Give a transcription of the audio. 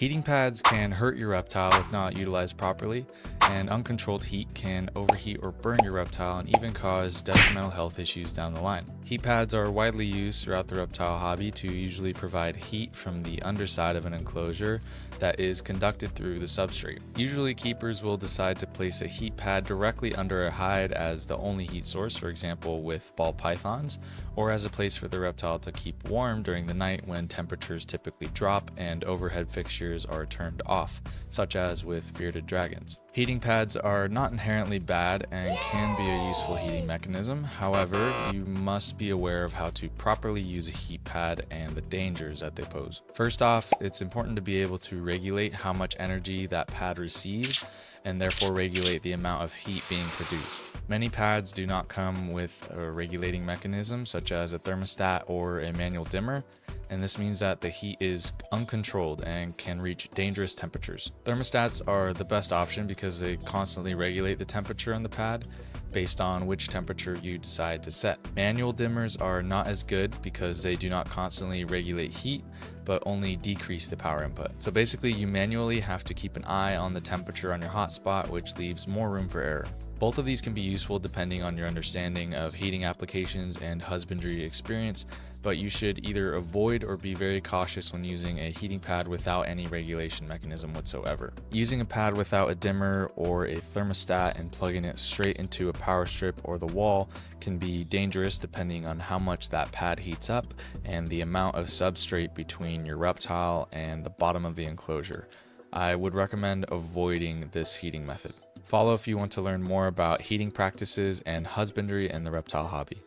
Heating pads can hurt your reptile if not utilized properly, and uncontrolled heat can overheat or burn your reptile and even cause detrimental health issues down the line. Heat pads are widely used throughout the reptile hobby to usually provide heat from the underside of an enclosure that is conducted through the substrate. Usually keepers will decide to place a heat pad directly under a hide as the only heat source, for example with ball pythons, or as a place for the reptile to keep warm during the night when temperatures typically drop and overhead fixtures are turned off, such as with bearded dragons. Heating pads are not inherently bad and can be a useful heating mechanism. However, you must be aware of how to properly use a heat pad and the dangers that they pose. First off, it's important to be able to regulate how much energy that pad receives and therefore regulate the amount of heat being produced. Many pads do not come with a regulating mechanism such as a thermostat or a manual dimmer, and this means that the heat is uncontrolled and can reach dangerous temperatures. Thermostats are the best option because they constantly regulate the temperature on the pad based on which temperature you decide to set. Manual dimmers are not as good because they do not constantly regulate heat, but only decrease the power input. So basically you manually have to keep an eye on the temperature on your hotspot, which leaves more room for error. Both of these can be useful depending on your understanding of heating applications and husbandry experience, but you should either avoid or be very cautious when using a heating pad without any regulation mechanism whatsoever. Using a pad without a dimmer or a thermostat and plugging it straight into a power strip or the wall can be dangerous depending on how much that pad heats up and the amount of substrate between your reptile and the bottom of the enclosure. I would recommend avoiding this heating method. Follow if you want to learn more about heating practices and husbandry in the reptile hobby.